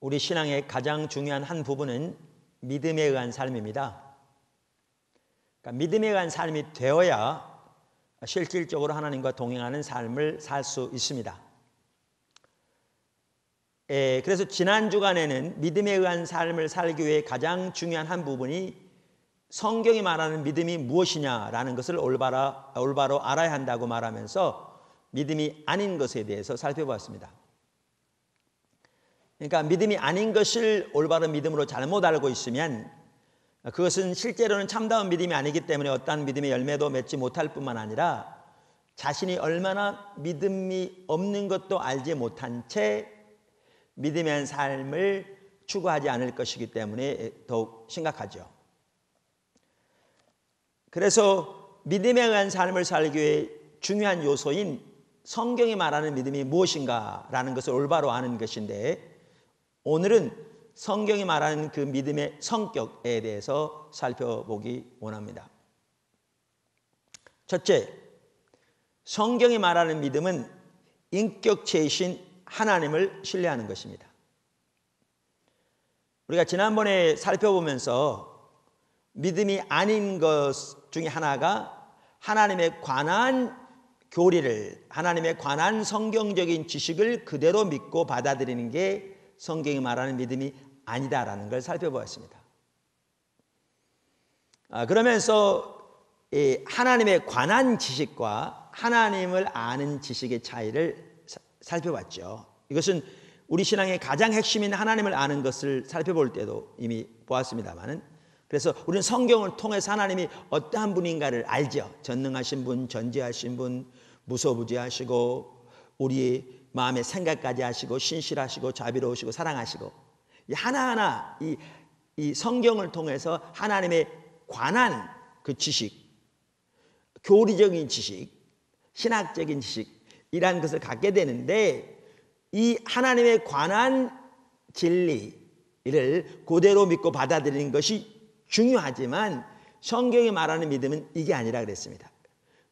우리 신앙의 가장 중요한 한 부분은 믿음에 의한 삶입니다. 그러니까 믿음에 의한 삶이 되어야 실질적으로 하나님과 동행하는 삶을 살 수 있습니다. 그래서 지난 주간에는 믿음에 의한 삶을 살기 위해 가장 중요한 한 부분이 성경이 말하는 믿음이 무엇이냐라는 것을 올바로 알아야 한다고 말하면서 믿음이 아닌 것에 대해서 살펴보았습니다. 그러니까 믿음이 아닌 것을 올바른 믿음으로 잘못 알고 있으면 그것은 실제로는 참다운 믿음이 아니기 때문에 어떠한 믿음의 열매도 맺지 못할 뿐만 아니라 자신이 얼마나 믿음이 없는 것도 알지 못한 채 믿음의 한 삶을 추구하지 않을 것이기 때문에 더욱 심각하죠. 그래서 믿음에 의한 삶을 살기 위해 중요한 요소인 성경이 말하는 믿음이 무엇인가라는 것을 올바로 아는 것인데, 오늘은 성경이 말하는 그 믿음의 성격에 대해서 살펴보기 원합니다. 첫째, 성경이 말하는 믿음은 인격체이신 하나님을 신뢰하는 것입니다. 우리가 지난번에 살펴보면서 믿음이 아닌 것 중에 하나가 하나님에 관한 교리를, 하나님에 관한 성경적인 지식을 그대로 믿고 받아들이는 게 성경이 말하는 믿음이 아니다라는 걸 살펴보았습니다. 그러면서 하나님에 관한 지식과 하나님을 아는 지식의 차이를 살펴봤죠. 이것은 우리 신앙의 가장 핵심인 하나님을 아는 것을 살펴볼 때도 이미 보았습니다만, 그래서 우리는 성경을 통해서 하나님이 어떠한 분인가를 알죠. 전능하신 분, 전지하신 분, 무소부지하시고 우리의 마음의 생각까지 하시고 신실하시고 자비로우시고 사랑하시고, 하나하나 이 성경을 통해서 하나님의 관한 그 지식, 교리적인 지식, 신학적인 지식이라는 것을 갖게 되는데, 이 하나님에 관한 진리를 그대로 믿고 받아들이는 것이 중요하지만 성경이 말하는 믿음은 이게 아니라 그랬습니다.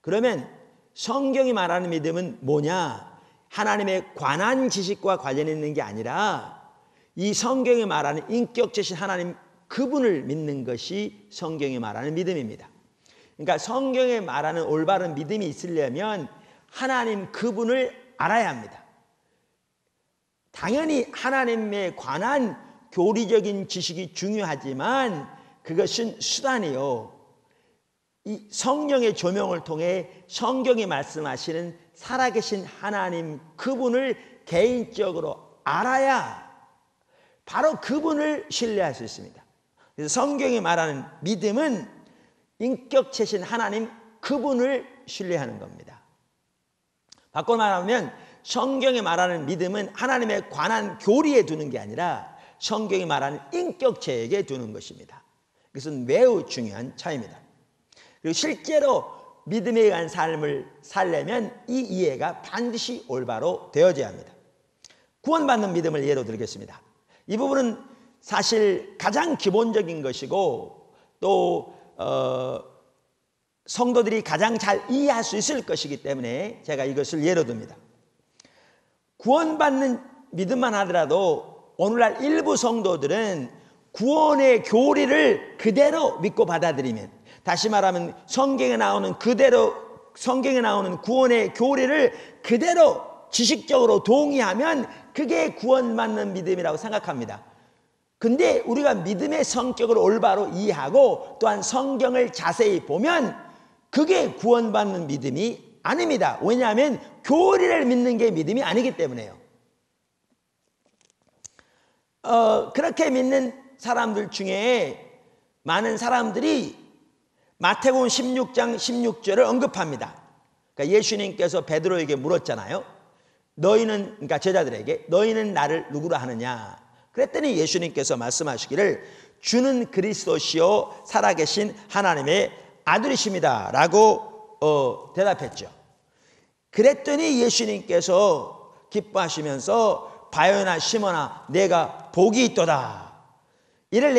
그러면 성경이 말하는 믿음은 뭐냐? 하나님에 관한 지식과 관련 있는 게 아니라 이 성경이 말하는 인격체신 하나님 그분을 믿는 것이 성경이 말하는 믿음입니다. 그러니까 성경에 말하는 올바른 믿음이 있으려면 하나님 그분을 알아야 합니다. 당연히 하나님에 관한 교리적인 지식이 중요하지만 그것은 수단이요, 이 성령의 조명을 통해 성경이 말씀하시는 살아계신 하나님 그분을 개인적으로 알아야 바로 그분을 신뢰할 수 있습니다. 그래서 성경이 말하는 믿음은 인격체신 하나님 그분을 신뢰하는 겁니다. 바꿔 말하면 성경이 말하는 믿음은 하나님에 관한 교리에 두는 게 아니라 성경이 말하는 인격체에게 두는 것입니다. 이것은 매우 중요한 차이입니다. 그리고 실제로 믿음에 의한 삶을 살려면 이 이해가 반드시 올바로 되어져야 합니다. 구원받는 믿음을 예로 들겠습니다. 이 부분은 사실 가장 기본적인 것이고 또 성도들이 가장 잘 이해할 수 있을 것이기 때문에 제가 이것을 예로 듭니다. 구원받는 믿음만 하더라도 오늘날 일부 성도들은 구원의 교리를 그대로 믿고 받아들이면, 다시 말하면 성경에 나오는 구원의 교리를 그대로 지식적으로 동의하면 그게 구원받는 믿음이라고 생각합니다. 근데 우리가 믿음의 성격을 올바로 이해하고 또한 성경을 자세히 보면 그게 구원받는 믿음이 아닙니다. 왜냐하면 교리를 믿는 게 믿음이 아니기 때문에요. 그렇게 믿는 사람들 중에 많은 사람들이 마태복음 16장 16절을 언급합니다. 그러니까 예수님께서 베드로에게 물었잖아요. 그러니까 제자들에게 너희는 나를 누구라 하느냐? 그랬더니 예수님께서 말씀하시기를 주는 그리스도시요 살아계신 하나님의 아들이십니다 라고 대답했죠. 그랬더니 예수님께서 기뻐하시면서 바요나 시몬아 내가 복이 있도다. 이를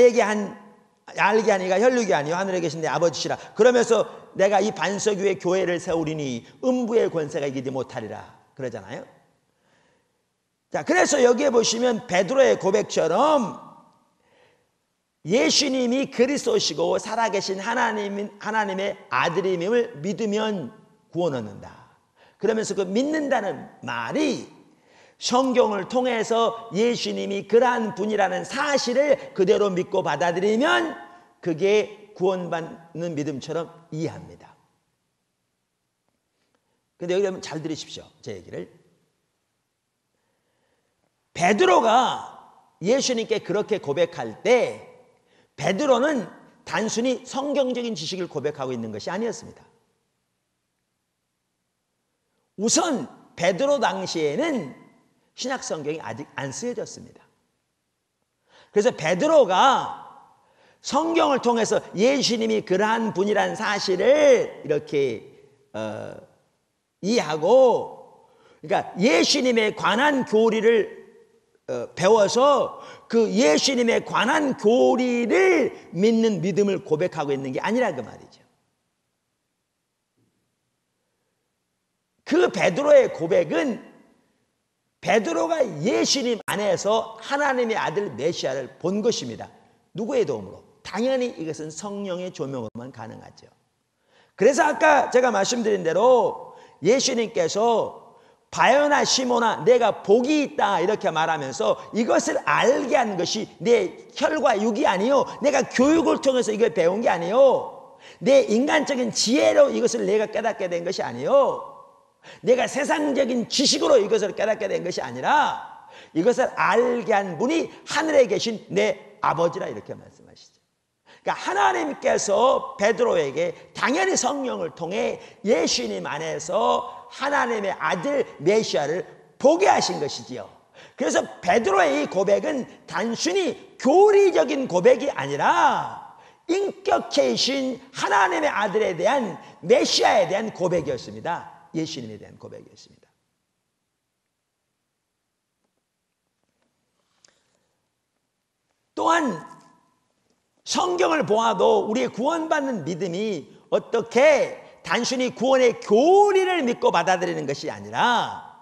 알게 하니가 혈육이 아니요 하늘에 계신 내 아버지시라. 그러면서 내가 이 반석 위에 교회를 세우리니 음부의 권세가 이기지 못하리라 그러잖아요. 자, 그래서 여기에 보시면 베드로의 고백처럼 예수님이 그리스도시고 살아계신 하나님의 아들임을 믿으면 구원 얻는다. 그러면서 그 믿는다는 말이 성경을 통해서 예수님이 그러한 분이라는 사실을 그대로 믿고 받아들이면 그게 구원받는 믿음처럼 이해합니다. 근데 여기 잘 들으십시오. 제 얘기를. 베드로가 예수님께 그렇게 고백할 때 베드로는 단순히 성경적인 지식을 고백하고 있는 것이 아니었습니다. 우선 베드로 당시에는 신약 성경이 아직 안 쓰여졌습니다. 그래서 베드로가 성경을 통해서 예수님이 그러한 분이라는 사실을 이렇게 이해하고, 그러니까 예수님에 관한 교리를 배워서 그 예수님에 관한 교리를 믿는 믿음을 고백하고 있는 게 아니라 그 말이죠. 그 베드로의 고백은 베드로가 예수님 안에서 하나님의 아들 메시아를 본 것입니다. 누구의 도움으로? 당연히 이것은 성령의 조명으로만 가능하죠. 그래서 아까 제가 말씀드린 대로 예수님께서 바요나 시몬아 내가 복이 있다 이렇게 말하면서 이것을 알게 한 것이 내 혈과 육이 아니요, 내가 교육을 통해서 이걸 배운 게 아니요, 내 인간적인 지혜로 이것을 내가 깨닫게 된 것이 아니요, 내가 세상적인 지식으로 이것을 깨닫게 된 것이 아니라 이것을 알게 한 분이 하늘에 계신 내 아버지라 이렇게 말씀하시죠. 그러니까 하나님께서 베드로에게 당연히 성령을 통해 예수님 안에서 하나님의 아들 메시아를 보게 하신 것이지요. 그래서 베드로의 이 고백은 단순히 교리적인 고백이 아니라 인격체이신 하나님의 아들에 대한 메시아에 대한 고백이었습니다. 예수님에 대한 고백이었습니다. 또한 성경을 보아도 우리의 구원받는 믿음이 어떻게 단순히 구원의 교리를 믿고 받아들이는 것이 아니라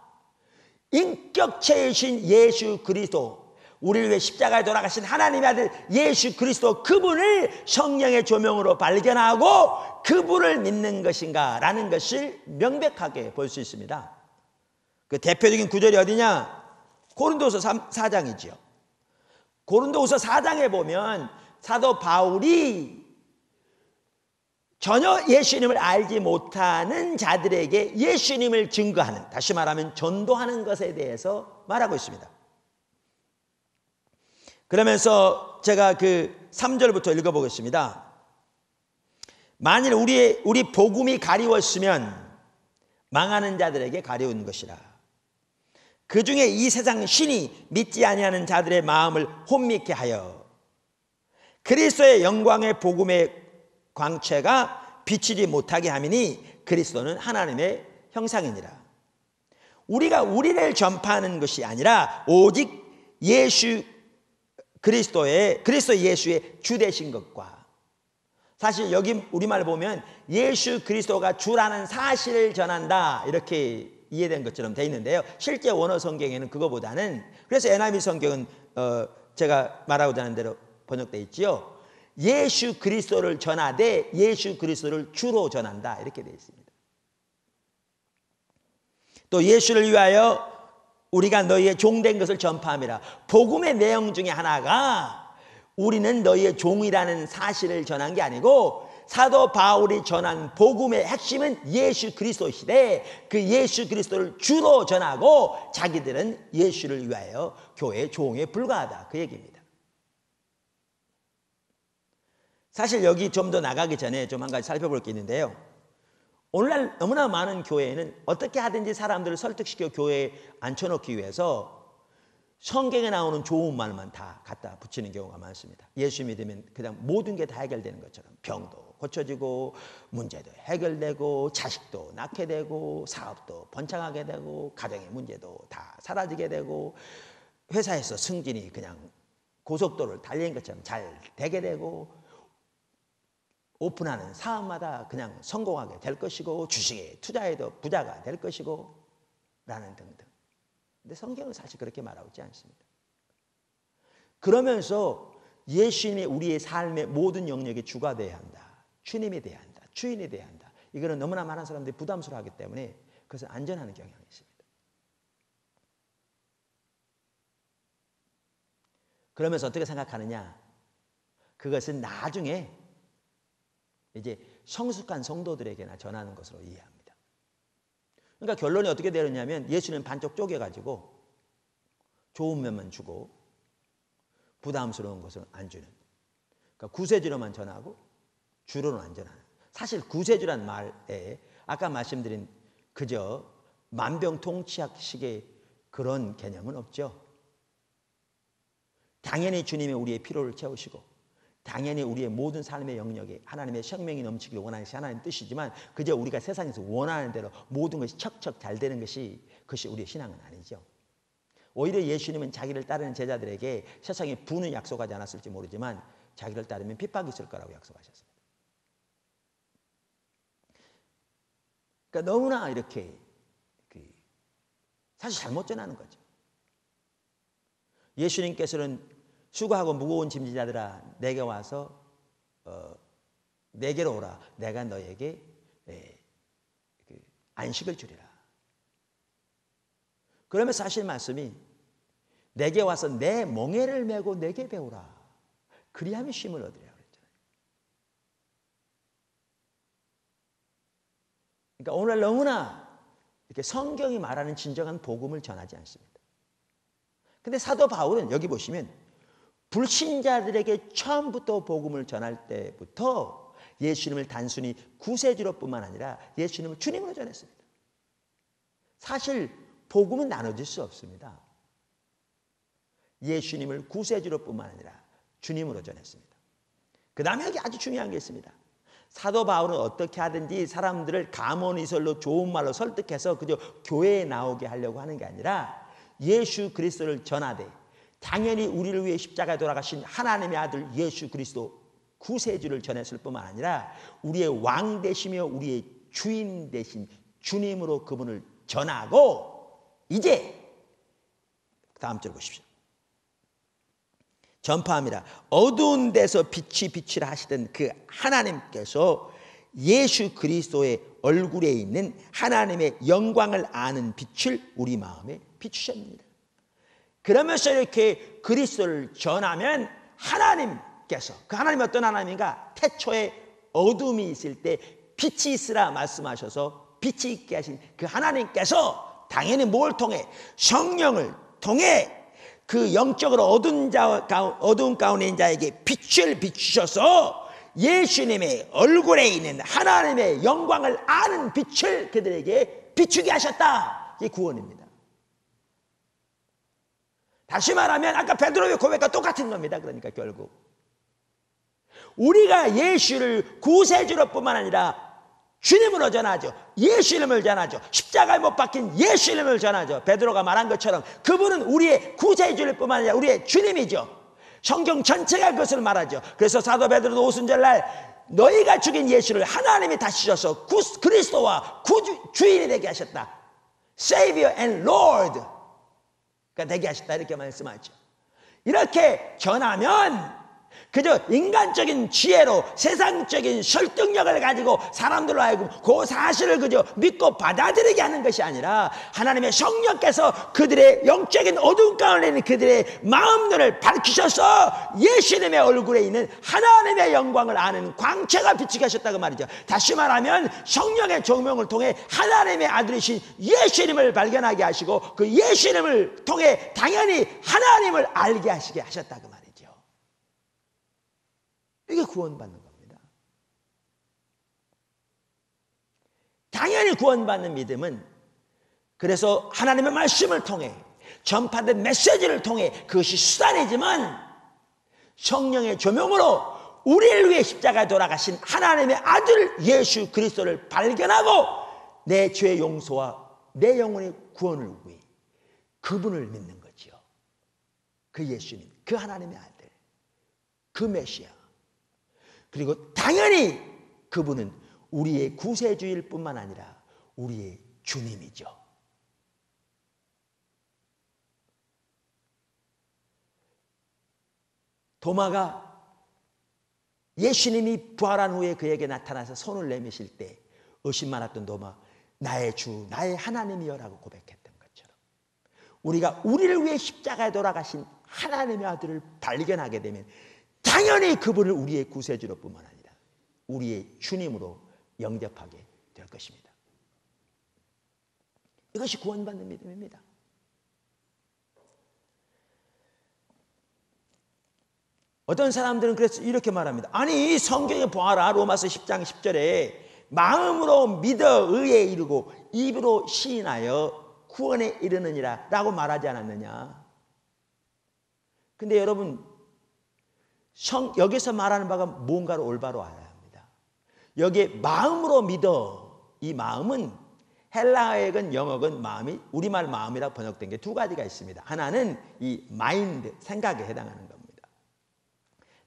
인격체이신 예수 그리스도, 우리를 위해 십자가에 돌아가신 하나님의 아들 예수 그리스도, 그분을 성령의 조명으로 발견하고 그분을 믿는 것인가 라는 것을 명백하게 볼 수 있습니다. 그 대표적인 구절이 어디냐? 고린도후서 4장이지요. 고린도후서 4장에 보면 사도 바울이 전혀 예수님을 알지 못하는 자들에게 예수님을 증거하는, 다시 말하면 전도하는 것에 대해서 말하고 있습니다. 그러면서 제가 그 3절부터 읽어보겠습니다. 만일 우리 복음이 가리웠으면 망하는 자들에게 가리운 것이라. 그 중에 이 세상 신이 믿지 아니하는 자들의 마음을 혼미케 하여 그리스도의 영광의 복음의 광채가 비치지 못하게 함이니 그리스도는 하나님의 형상이니라. 우리가 우리를 전파하는 것이 아니라 오직 그리스도 예수의 주 되신 것과, 사실 여기 우리말 보면 예수 그리스도가 주라는 사실을 전한다 이렇게 이해된 것처럼 되어 있는데요, 실제 원어 성경에는 그거보다는, 그래서 NIV 성경은 제가 말하고자 하는 대로 번역되어 있지요. 예수 그리스도를 전하되 예수 그리스도를 주로 전한다 이렇게 되어 있습니다. 또 예수를 위하여 우리가 너희의 종된 것을 전파함이라. 복음의 내용 중에 하나가 우리는 너희의 종이라는 사실을 전한 게 아니고, 사도 바울이 전한 복음의 핵심은 예수 그리스도시되 그 예수 그리스도를 주로 전하고 자기들은 예수를 위하여 교회의 종에 불과하다, 그 얘기입니다. 사실 여기 좀 더 나가기 전에 좀 한 가지 살펴볼 게 있는데요, 오늘날 너무나 많은 교회에는 어떻게 하든지 사람들을 설득시켜 교회에 앉혀놓기 위해서 성경에 나오는 좋은 말만 다 갖다 붙이는 경우가 많습니다. 예수 믿으면 그냥 모든 게 다 해결되는 것처럼 병도 고쳐지고 문제도 해결되고 자식도 낳게 되고 사업도 번창하게 되고 가정의 문제도 다 사라지게 되고 회사에서 승진이 그냥 고속도로를 달리는 것처럼 잘 되게 되고 오픈하는 사업마다 그냥 성공하게 될 것이고 주식에 투자해도 부자가 될 것이고 라는 등등. 근데 성경은 사실 그렇게 말하고 있지 않습니다. 그러면서 예수님이 우리의 삶의 모든 영역의 주가 되어야 한다. 주님이 되어야 한다. 주인이 되어야 한다. 이거는 너무나 많은 사람들이 부담스러워하기 때문에 그것을 안전하는 경향이 있습니다. 그러면서 어떻게 생각하느냐? 그것은 나중에 이제 성숙한 성도들에게나 전하는 것으로 이해합니다. 그러니까 결론이 어떻게 되느냐면 예수는 반쪽 쪼개가지고 좋은 면만 주고 부담스러운 것은 안 주는. 그러니까 구세주로만 전하고 주로는 안 전하는. 사실 구세주란 말에 아까 말씀드린 그저 만병통치약식의 그런 개념은 없죠. 당연히 주님이 우리의 필요를 채우시고 당연히 우리의 모든 삶의 영역에 하나님의 생명이 넘치기를 원하는 것이 하나님의 뜻이지만 그저 우리가 세상에서 원하는 대로 모든 것이 척척 잘 되는 것이 그것이 우리의 신앙은 아니죠. 오히려 예수님은 자기를 따르는 제자들에게 세상에 부는 약속하지 않았을지 모르지만 자기를 따르면 핍박이 있을 거라고 약속하셨습니다. 그러니까 너무나 이렇게 사실 잘못 전하는 거죠. 예수님께서는 수고하고 무거운 짐지자들아 내게 와서 내게로 오라. 내가 너에게 안식을 주리라. 그러면 사실 말씀이 내게 와서 내 멍에를 메고 내게 배우라. 그리하면 쉼을 얻으리라 그랬잖아요. 그러니까 오늘 너무나 이렇게 성경이 말하는 진정한 복음을 전하지 않습니다. 근데 사도 바울은 여기 보시면 불신자들에게 처음부터 복음을 전할 때부터 예수님을 단순히 구세주로뿐만 아니라 예수님을 주님으로 전했습니다. 사실 복음은 나눠질 수 없습니다. 예수님을 구세주로뿐만 아니라 주님으로 전했습니다. 그 다음에 여기 아주 중요한 게 있습니다. 사도 바울은 어떻게 하든지 사람들을 감언이설로 좋은 말로 설득해서 그저 교회에 나오게 하려고 하는 게 아니라 예수 그리스도를 전하되 당연히 우리를 위해 십자가에 돌아가신 하나님의 아들 예수 그리스도 구세주를 전했을 뿐만 아니라 우리의 왕 되시며 우리의 주인 되신 주님으로 그분을 전하고 이제 다음 절 보십시오. 전파함이라 어두운 데서 빛이 빛이라 하시던 그 하나님께서 예수 그리스도의 얼굴에 있는 하나님의 영광을 아는 빛을 우리 마음에 비추셨습니다. 그러면서 이렇게 그리스도를 전하면 하나님께서 그 하나님이 어떤 하나님인가? 태초에 어둠이 있을 때 빛이 있으라 말씀하셔서 빛이 있게 하신 그 하나님께서 당연히 뭘 통해? 성령을 통해 그 영적으로 어두운 가운데 있는 자에게 빛을 비추셔서 예수님의 얼굴에 있는 하나님의 영광을 아는 빛을 그들에게 비추게 하셨다. 이게 구원입니다. 다시 말하면 아까 베드로의 고백과 똑같은 겁니다. 그러니까 결국 우리가 예수를 구세주로뿐만 아니라 주님으로 전하죠. 예수님을 전하죠. 십자가에 못 박힌 예수님을 전하죠. 베드로가 말한 것처럼 그분은 우리의 구세주일 뿐만 아니라 우리의 주님이죠. 성경 전체가 그것을 말하죠. 그래서 사도 베드로도 오순절날 너희가 죽인 예수를 하나님이 다시 주셔서 그리스도와 주인이 되게 하셨다. Savior and Lord가 되게 하셨다. 이렇게 말씀하죠. 이렇게 전하면 그저 인간적인 지혜로 세상적인 설득력을 가지고 사람들로 하여금 그 사실을 그저 믿고 받아들이게 하는 것이 아니라 하나님의 성령께서 그들의 영적인 어두운 가운데 있는 그들의 마음눈을 밝히셔서 예수님의 얼굴에 있는 하나님의 영광을 아는 광채가 비치게 하셨다고 말이죠. 다시 말하면 성령의 조명을 통해 하나님의 아들이신 예수님을 발견하게 하시고 그 예수님을 통해 당연히 하나님을 알게 하시게 하셨다고 말이죠. 이게 구원받는 겁니다. 당연히 구원받는 믿음은 그래서 하나님의 말씀을 통해 전파된 메시지를 통해 그것이 수단이지만 성령의 조명으로 우리를 위해 십자가에 돌아가신 하나님의 아들 예수 그리스도를 발견하고 내 죄의 용서와 내 영혼의 구원을 위해 그분을 믿는 거지요. 그 예수님, 그 하나님의 아들, 그 메시아. 그리고 당연히 그분은 우리의 구세주일 뿐만 아니라 우리의 주님이죠. 도마가 예수님이 부활한 후에 그에게 나타나서 손을 내미실 때 의심 많았던 도마, 나의 주, 나의 하나님이여라고 고백했던 것처럼 우리가 우리를 위해 십자가에 돌아가신 하나님의 아들을 발견하게 되면 당연히 그분을 우리의 구세주로 뿐만 아니라 우리의 주님으로 영접하게 될 것입니다. 이것이 구원받는 믿음입니다. 어떤 사람들은 그래서 이렇게 말합니다. 아니 성경에 보아라. 로마서 10장 10절에 마음으로 믿어 의에 이르고 입으로 시인하여 구원에 이르느니라 라고 말하지 않았느냐. 근데 여러분 여기서 말하는 바가 뭔가를 올바로 알아야 합니다. 여기에 마음으로 믿어, 이 마음은 헬라어역은 영어건 마음이 우리말 마음이라 번역된 게 두 가지가 있습니다. 하나는 이 마인드, 생각에 해당하는 겁니다.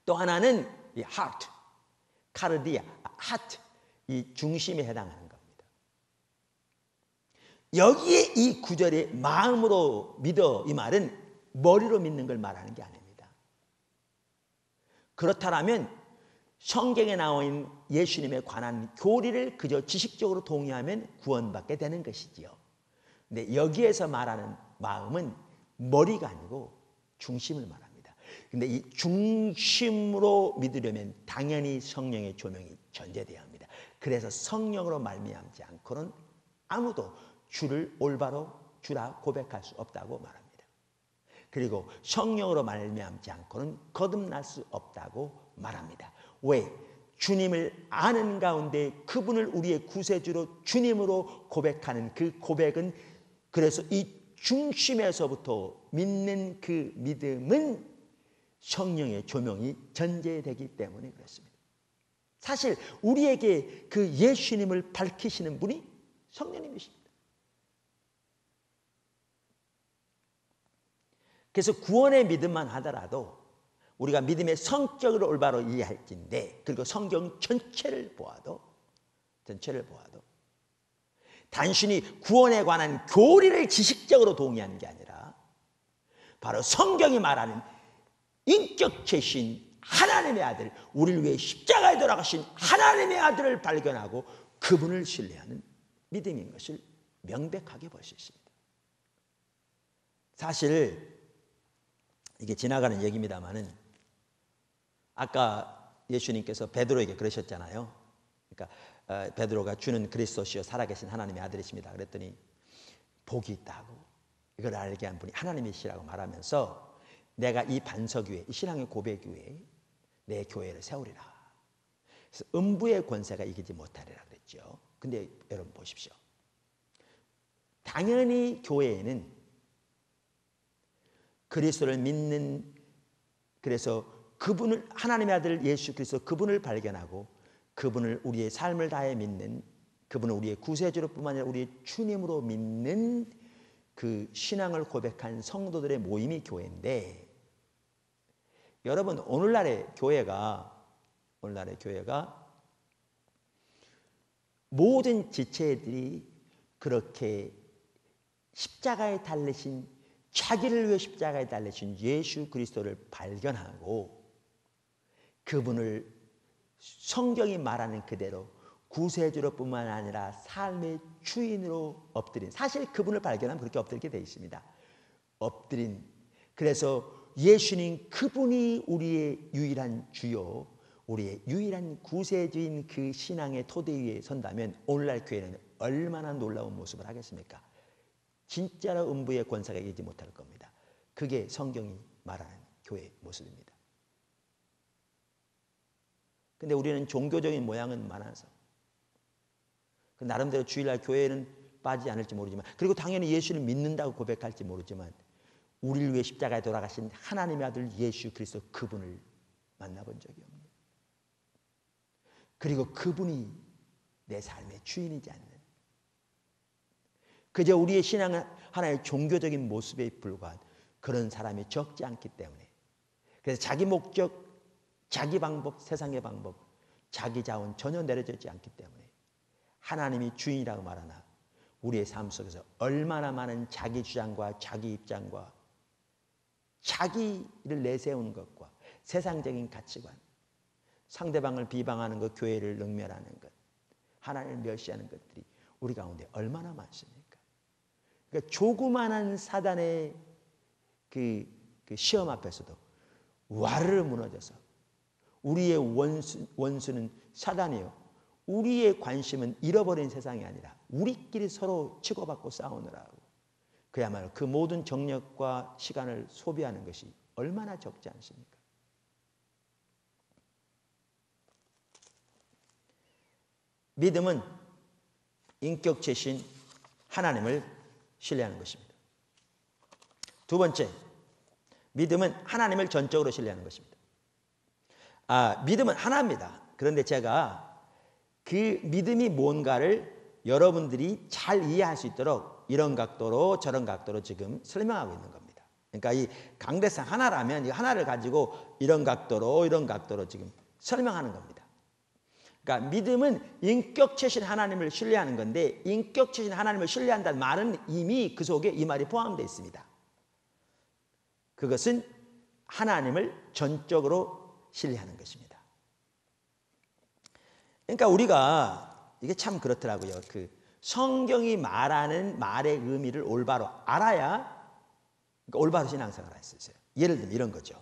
또 하나는 이 heart, 카르디아, heart, 이 중심에 해당하는 겁니다. 여기에 이 구절에 마음으로 믿어 이 말은 머리로 믿는 걸 말하는 게 아닙니다. 그렇다면 성경에 나온 예수님에 관한 교리를 그저 지식적으로 동의하면 구원받게 되는 것이지요. 근데 여기에서 말하는 마음은 머리가 아니고 중심을 말합니다. 근데 이 중심으로 믿으려면 당연히 성령의 조명이 전제되어야 합니다. 그래서 성령으로 말미암지 않고는 아무도 주를 올바로 주라 고백할 수 없다고 말합니다. 그리고 성령으로 말미암지 않고는 거듭날 수 없다고 말합니다. 왜? 주님을 아는 가운데 그분을 우리의 구세주로 주님으로 고백하는 그 고백은 그래서 이 중심에서부터 믿는 그 믿음은 성령의 조명이 전제되기 때문에 그렇습니다. 사실 우리에게 그 예수님을 밝히시는 분이 성령님이십니다. 그래서 구원의 믿음만 하더라도 우리가 믿음의 성격을 올바로 이해할진데 그리고 성경 전체를 보아도 단순히 구원에 관한 교리를 지식적으로 동의하는 게 아니라 바로 성경이 말하는 인격체신 하나님의 아들, 우리를 위해 십자가에 돌아가신 하나님의 아들을 발견하고 그분을 신뢰하는 믿음인 것을 명백하게 볼 수 있습니다. 사실 이게 지나가는 얘기입니다만은 아까 예수님께서 베드로에게 그러셨잖아요. 그러니까 베드로가 주는 그리스도시요 살아계신 하나님의 아들이십니다. 그랬더니 복이 있다고 이걸 알게 한 분이 하나님이시라고 말하면서 내가 이 반석 위에, 이 신앙의 고백 위에 내 교회를 세우리라. 그래서 음부의 권세가 이기지 못하리라 그랬죠. 근데 여러분 보십시오. 당연히 교회에는 그리스도를 믿는, 그래서 그분을, 하나님의 아들 예수 그리스도 그분을 발견하고 그분을 우리의 삶을 다해 믿는, 그분을 우리의 구세주로 뿐만 아니라 우리의 주님으로 믿는 그 신앙을 고백한 성도들의 모임이 교회인데, 여러분 오늘날의 교회가 모든 지체들이 그렇게 십자가에 달리신, 자기를 위해 십자가에 달리신 예수 그리스도를 발견하고 그분을 성경이 말하는 그대로 구세주로 뿐만 아니라 삶의 주인으로 엎드린, 사실 그분을 발견하면 그렇게 엎드리게 되어 있습니다. 엎드린, 그래서 예수님 그분이 우리의 유일한 주요, 우리의 유일한 구세주인 그 신앙의 토대 위에 선다면 오늘날 교회는 얼마나 놀라운 모습을 하겠습니까? 진짜로 음부의 권세가 이기지 못할 겁니다. 그게 성경이 말하는 교회의 모습입니다. 근데 우리는 종교적인 모양은 많아서 나름대로 주일날 교회는 빠지지 않을지 모르지만, 그리고 당연히 예수를 믿는다고 고백할지 모르지만 우리를 위해 십자가에 돌아가신 하나님의 아들 예수 그리스도 그분을 만나본 적이 없는, 그리고 그분이 내 삶의 주인이지 않는, 그저 우리의 신앙은 하나의 종교적인 모습에 불과한 그런 사람이 적지 않기 때문에, 그래서 자기 목적, 자기 방법, 세상의 방법, 자기 자원 전혀 내려지지 않기 때문에 하나님이 주인이라고 말하나 우리의 삶 속에서 얼마나 많은 자기 주장과 자기 입장과 자기를 내세우는 것과 세상적인 가치관, 상대방을 비방하는 것, 교회를 능멸하는 것, 하나님을 멸시하는 것들이 우리 가운데 얼마나 많습니까? 그러니까 조그마한 사단의 그 시험 앞에서도 와르르 무너져서 우리의 원수는 사단이요. 우리의 관심은 잃어버린 세상이 아니라 우리끼리 서로 치고받고 싸우느라고. 그야말로 그 모든 정력과 시간을 소비하는 것이 얼마나 적지 않습니까? 믿음은 인격체신 하나님을 신뢰하는 것입니다. 두 번째, 믿음은 하나님을 전적으로 신뢰하는 것입니다. 믿음은 하나입니다. 그런데 제가 그 믿음이 뭔가를 여러분들이 잘 이해할 수 있도록 이런 각도로 저런 각도로 지금 설명하고 있는 겁니다. 그러니까 이 강대상 하나라면 이 하나를 가지고 이런 각도로 지금 설명하는 겁니다. 그러니까 믿음은 인격체신 하나님을 신뢰하는 건데, 인격체신 하나님을 신뢰한다는 말은 이미 그 속에 이 말이 포함되어 있습니다. 그것은 하나님을 전적으로 신뢰하는 것입니다. 그러니까 우리가 이게 참 그렇더라고요. 그 성경이 말하는 말의 의미를 올바로 알아야, 그러니까 올바로 신앙생활을 할 수 있어요. 예를 들면 이런 거죠.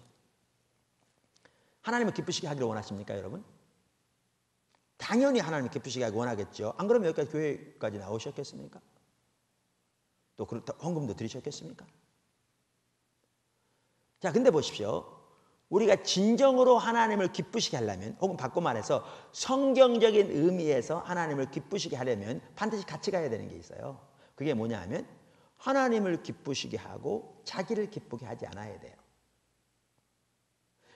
하나님을 기쁘시게 하기를 원하십니까, 여러분? 당연히 하나님을 기쁘시게 하기 원하겠죠. 안 그러면 여기까지 교회까지 나오셨겠습니까? 또 그렇다 헌금도 드리셨겠습니까? 자, 근데 보십시오. 우리가 진정으로 하나님을 기쁘시게 하려면, 혹은 바꿔 말해서 성경적인 의미에서 하나님을 기쁘시게 하려면 반드시 같이 가야 되는 게 있어요. 그게 뭐냐 하면 하나님을 기쁘시게 하고 자기를 기쁘게 하지 않아야 돼요.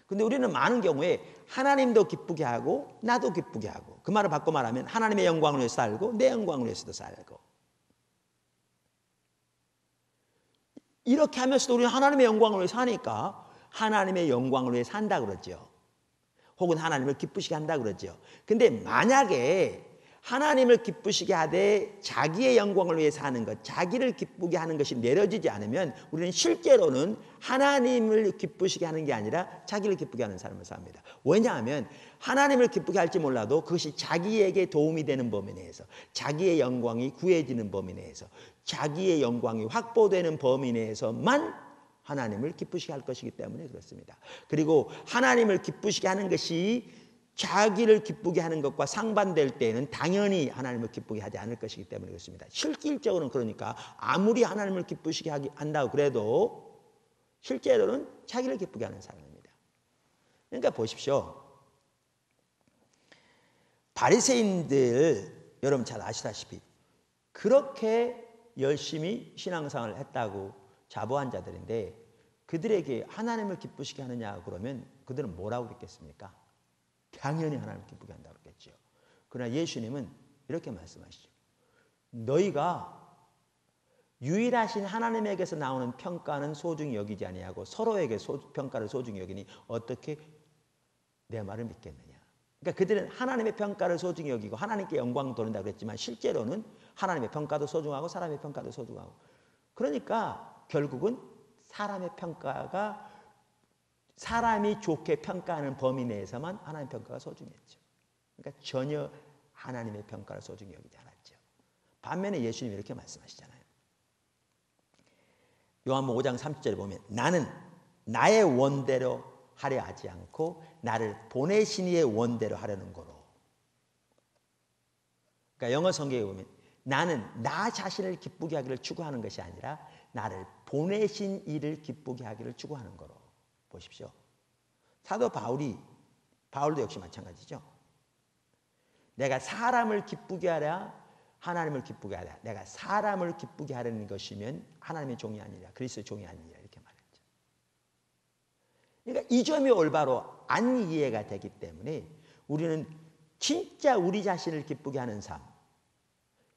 근데 우리는 많은 경우에 하나님도 기쁘게 하고 나도 기쁘게 하고, 그 말을 바꿔 말하면 하나님의 영광을 위해서 살고 내 영광을 위해서도 살고, 이렇게 하면서도 우리는 하나님의 영광을 위해서 사니까 하나님의 영광을 위해 산다 그러죠. 혹은 하나님을 기쁘시게 한다 그러죠. 근데 만약에 하나님을 기쁘시게 하되 자기의 영광을 위해 사는 것, 자기를 기쁘게 하는 것이 내려지지 않으면 우리는 실제로는 하나님을 기쁘시게 하는 게 아니라 자기를 기쁘게 하는 삶을 삽니다. 왜냐하면 하나님을 기쁘게 할지 몰라도 그것이 자기에게 도움이 되는 범위 내에서, 자기의 영광이 구해지는 범위 내에서, 자기의 영광이 확보되는 범위 내에서만 하나님을 기쁘시게 할 것이기 때문에 그렇습니다. 그리고 하나님을 기쁘시게 하는 것이 자기를 기쁘게 하는 것과 상반될 때에는 당연히 하나님을 기쁘게 하지 않을 것이기 때문에 그렇습니다. 실질적으로는 그러니까 아무리 하나님을 기쁘시게 한다고 그래도 실제로는 자기를 기쁘게 하는 사람입니다. 그러니까 보십시오. 바리새인들 여러분 잘 아시다시피 그렇게 열심히 신앙생활을 했다고 자부한 자들인데, 그들에게 하나님을 기쁘시게 하느냐 그러면 그들은 뭐라고 그랬겠습니까? 당연히 하나님을 기쁘게 한다고 그랬겠죠. 그러나 예수님은 이렇게 말씀하시죠. 너희가 유일하신 하나님에게서 나오는 평가는 소중히 여기지 아니하고 서로에게 평가를 소중히 여기니 어떻게 내 말을 믿겠느냐. 그러니까 그들은 하나님의 평가를 소중히 여기고 하나님께 영광 돌린다고 그랬지만 실제로는 하나님의 평가도 소중하고 사람의 평가도 소중하고, 그러니까 결국은 사람의 평가가 사람이 좋게 평가하는 범위 내에서만 하나님의 평가가 소중했죠. 그러니까 전혀 하나님의 평가를 소중히 여기지 않았죠. 반면에 예수님이 이렇게 말씀하시잖아요. 요한복음 5장 30절에 보면 나는 나의 원대로 하려 하지 않고 나를 보내신 이의 원대로 하려는 거로. 그러니까 영어 성경에 보면 나는 나 자신을 기쁘게 하기를 추구하는 것이 아니라 나를 보내신 이를 기쁘게 하기를 추구하는 거로. 보십시오. 사도 바울도 역시 마찬가지죠. 내가 사람을 기쁘게 하랴 하나님을 기쁘게 하랴. 내가 사람을 기쁘게 하려는 것이면 하나님의 종이 아니라 그리스도의 종이 아니라 이렇게 말했죠. 그러니까 이 점이 올바로 안 이해가 되기 때문에 우리는 진짜 우리 자신을 기쁘게 하는 삶,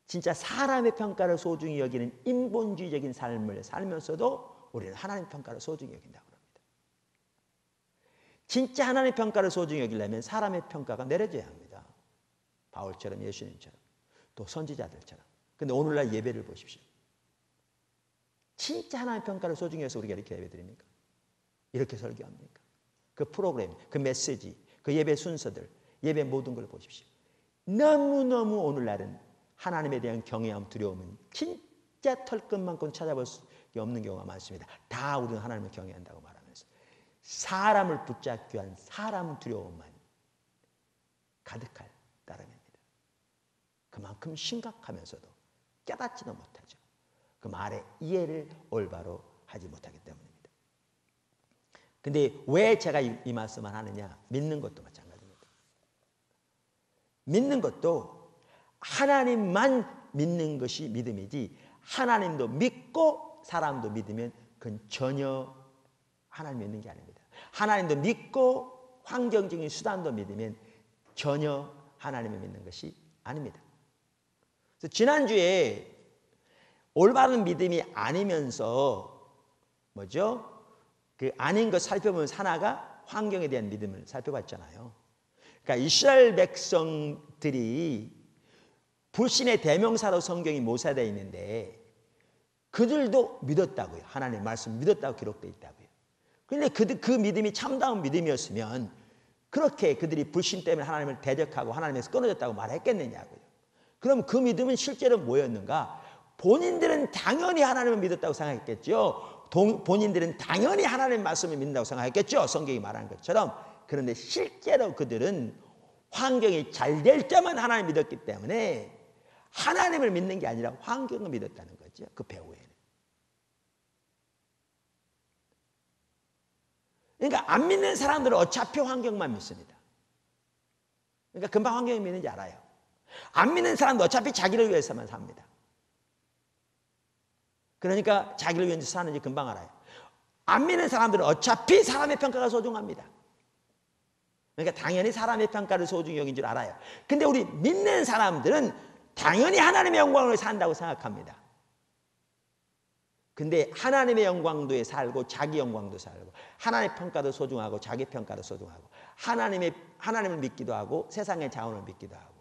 진짜 사람의 평가를 소중히 여기는 인본주의적인 삶을 살면서도 우리는 하나님의 평가를 소중히 여긴다고 합니다. 진짜 하나님의 평가를 소중히 여기려면 사람의 평가가 내려져야 합니다. 바울처럼, 예수님처럼, 또 선지자들처럼. 그런데 오늘날 예배를 보십시오. 진짜 하나님의 평가를 소중히 해서 우리가 이렇게 예배 드립니까? 이렇게 설교합니까? 그 프로그램, 그 메시지, 그 예배 순서들, 예배 모든 걸 보십시오. 너무너무 오늘날은 하나님에 대한 경외함, 두려움은 진짜 털끝만큼 찾아볼 수밖에 없는 경우가 많습니다. 다 우리는 하나님을 경외한다고 말하면서 사람을 붙잡기 위한 사람 두려움만 가득할 따름입니다. 그만큼 심각하면서도 깨닫지도 못하죠. 그 말의 이해를 올바로 하지 못하기 때문입니다. 근데 왜 제가 이 말씀을 하느냐? 믿는 것도 마찬가지입니다. 믿는 것도 하나님만 믿는 것이 믿음이지 하나님도 믿고 사람도 믿으면 그건 전혀 하나님 믿는 게 아닙니다. 하나님도 믿고 환경적인 수단도 믿으면 전혀 하나님을 믿는 것이 아닙니다. 그래서 지난주에 올바른 믿음이 아니면서 뭐죠? 그 아닌 것 살펴보면서 하나가 환경에 대한 믿음을 살펴봤잖아요. 그러니까 이스라엘 백성들이 불신의 대명사로 성경이 묘사되어 있는데 그들도 믿었다고요. 하나님의 말씀 믿었다고 기록되어 있다고요. 그런데 그 믿음이 참다운 믿음이었으면 그렇게 그들이 불신 때문에 하나님을 대적하고 하나님에서 끊어졌다고 말했겠느냐고요. 그럼 그 믿음은 실제로 뭐였는가? 본인들은 당연히 하나님을 믿었다고 생각했겠죠. 본인들은 당연히 하나님의 말씀을 믿는다고 생각했겠죠. 성경이 말하는 것처럼. 그런데 실제로 그들은 환경이 잘 될 때만 하나님을 믿었기 때문에 하나님을 믿는 게 아니라 환경을 믿었다는 거죠. 그 배후에는. 그러니까 안 믿는 사람들은 어차피 환경만 믿습니다. 그러니까 금방 환경이 믿는지 알아요. 안 믿는 사람도 어차피 자기를 위해서만 삽니다. 그러니까 자기를 위해서 사는지 금방 알아요. 안 믿는 사람들은 어차피 사람의 평가가 소중합니다. 그러니까 당연히 사람의 평가를 소중히 여긴 줄 알아요. 근데 우리 믿는 사람들은 당연히 하나님의 영광을 산다고 생각합니다. 근데 하나님의 영광도에 살고 자기 영광도 살고 하나님의 평가도 소중하고 자기 평가도 소중하고 하나님을 믿기도 하고 세상의 자원을 믿기도 하고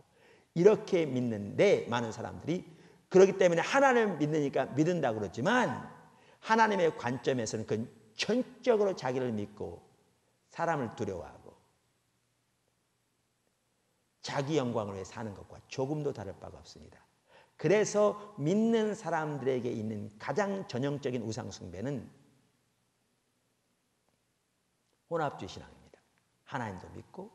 이렇게 믿는데 많은 사람들이 그렇기 때문에 하나님을 믿으니까 믿는다고 그러지만 하나님의 관점에서는 그건 전적으로 자기를 믿고 사람을 두려워하고 자기 영광을 위해 사는 것과 조금도 다를 바가 없습니다. 그래서 믿는 사람들에게 있는 가장 전형적인 우상 숭배는 혼합주의 신앙입니다. 하나님도 믿고